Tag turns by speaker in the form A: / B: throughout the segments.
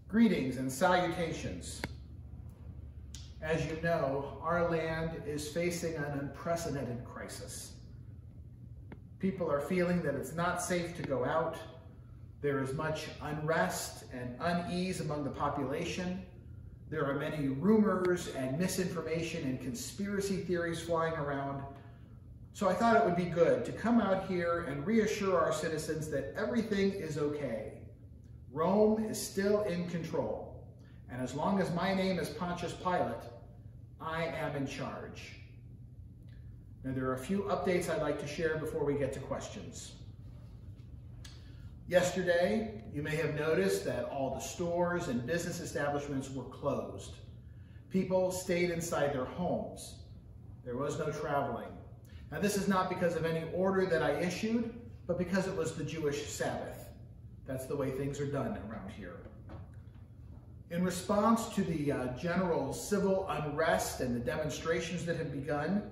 A: Greetings and salutations. As you know, our land is facing an unprecedented crisis. People are feeling that it's not safe to go out. There is much unrest and unease among the population. There are many rumors and misinformation and conspiracy theories flying around. So I thought it would be good to come out here and reassure our citizens that everything is okay. Rome is still in control. And as long as my name is Pontius Pilate, I am in charge. Now, there are a few updates I'd like to share before we get to questions. Yesterday, you may have noticed that all the stores and business establishments were closed. People stayed inside their homes. There was no traveling. Now, this is not because of any order that I issued, but because it was the Jewish Sabbath. That's the way things are done around here. In response to the general civil unrest and the demonstrations that have begun,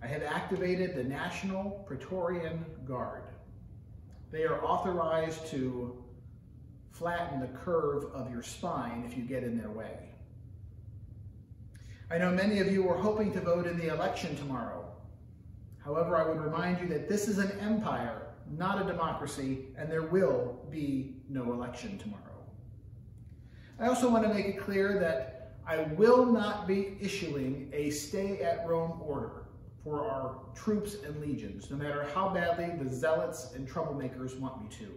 A: I have activated the National Praetorian Guard. They are authorized to flatten the curve of your spine if you get in their way. I know many of you are hoping to vote in the election tomorrow. However, I would remind you that this is an empire, not a democracy, and there will be no election tomorrow. I also want to make it clear that I will not be issuing a stay at Rome order for our troops and legions, no matter how badly the zealots and troublemakers want me to.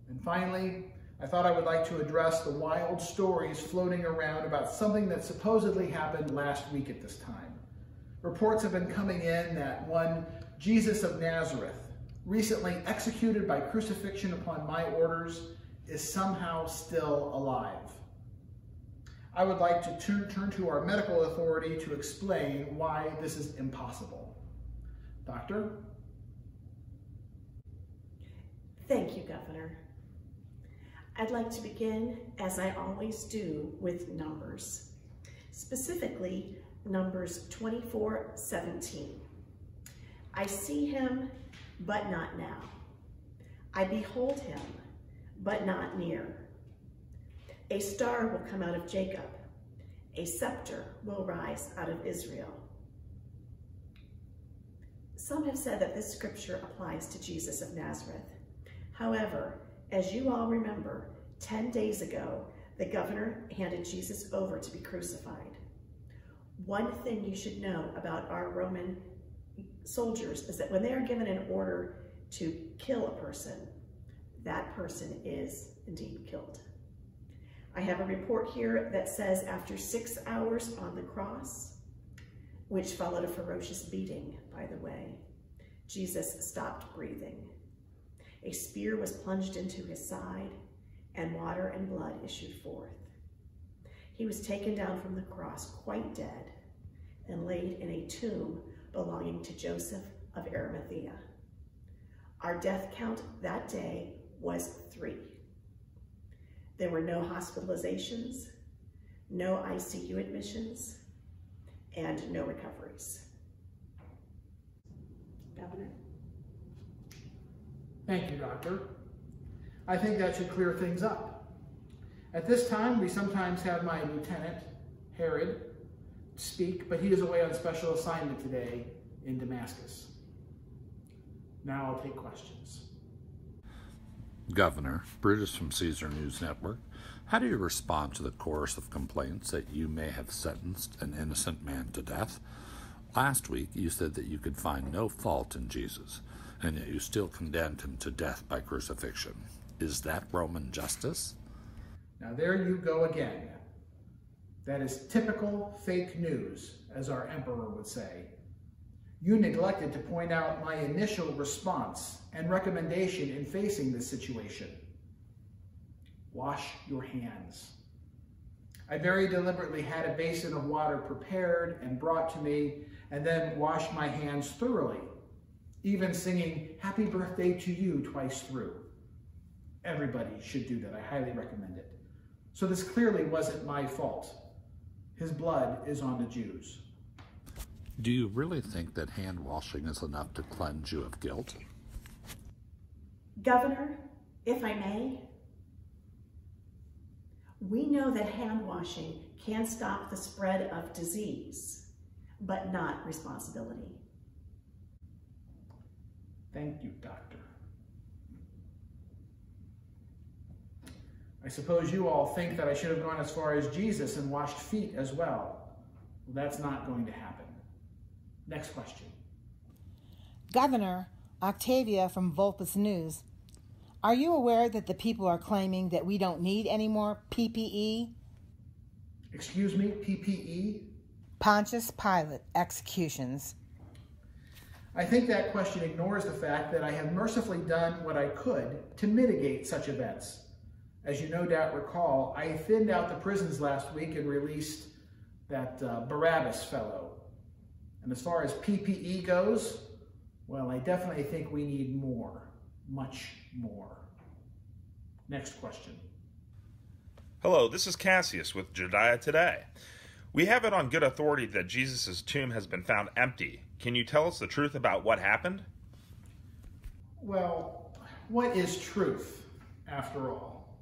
A: And finally, I thought I would like to address the wild stories floating around about something that supposedly happened last week at this time. Reports have been coming in that one Jesus of Nazareth, recently executed by crucifixion upon my orders, is somehow still alive. I would like to turn to our medical authority to explain why this is impossible. Doctor?
B: Thank you, Governor. I'd like to begin, as I always do, with numbers. Specifically, Numbers 24:17. I see him, but not now. I behold him, but not near. A star will come out of Jacob. A scepter will rise out of Israel. Some have said that this scripture applies to Jesus of Nazareth. However, as you all remember, 10 days ago, the governor handed Jesus over to be crucified. One thing you should know about our Roman soldiers is that when they are given an order to kill a person, that person is indeed killed. I have a report here that says after 6 hours on the cross, which followed a ferocious beating, by the way, Jesus stopped breathing. A spear was plunged into his side, and water and blood issued forth. He was taken down from the cross quite dead and laid in a tomb belonging to Joseph of Arimathea. Our death count that day was 3. There were no hospitalizations, no ICU admissions, and no recoveries. Governor?
A: Thank you, Doctor. I think that should clear things up. At this time, we sometimes have my lieutenant, Herod, speak, but he is away on special assignment today in Damascus. Now I'll take questions.
C: Governor, Brutus from Caesar News Network, how do you respond to the chorus of complaints that you may have sentenced an innocent man to death? Last week, you said that you could find no fault in Jesus, and yet you still condemned him to death by crucifixion. Is that Roman justice?
A: Now there you go again. That is typical fake news, as our emperor would say. You neglected to point out my initial response and recommendation in facing this situation. Wash your hands. I very deliberately had a basin of water prepared and brought to me, and then washed my hands thoroughly, even singing "Happy Birthday to You" twice through. Everybody should do that. I highly recommend it. So this clearly wasn't my fault. His blood is on the Jews.
C: Do you really think that hand washing is enough to cleanse you of guilt?
B: Governor, if I may, We know that hand washing can stop the spread of disease, but not responsibility.
A: Thank you, Doctor. I suppose you all think that I should have gone as far as Jesus and washed feet as well. Well, that's not going to happen. Next question.
D: Governor, Octavia from Vulpes News. Are you aware that the people are claiming that we don't need any more PPE?
A: Excuse me, PPE?
D: Pontius Pilate executions.
A: I think that question ignores the fact that I have mercifully done what I could to mitigate such events. As you no doubt recall, I thinned out the prisons last week and released that Barabbas fellow. And as far as PPE goes, well, I definitely think we need more, much more. Next question.
E: Hello, this is Cassius with Judea Today. We have it on good authority that Jesus' tomb has been found empty. Can you tell us the truth about what happened?
A: Well, what is truth, after all?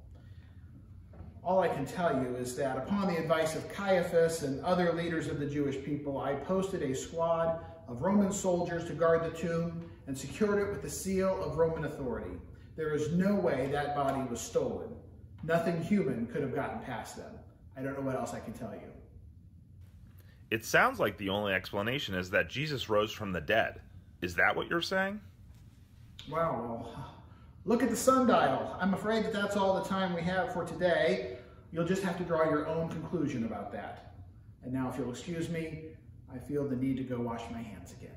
A: All I can tell you is that upon the advice of Caiaphas and other leaders of the Jewish people, I posted a squad of Roman soldiers to guard the tomb and secured it with the seal of Roman authority. There is no way that body was stolen. Nothing human could have gotten past them. I don't know what else I can tell you.
E: It sounds like the only explanation is that Jesus rose from the dead. Is that what you're saying?
A: Well, look at the sundial. I'm afraid that that's all the time we have for today. You'll just have to draw your own conclusion about that. And now, if you'll excuse me, I feel the need to go wash my hands again.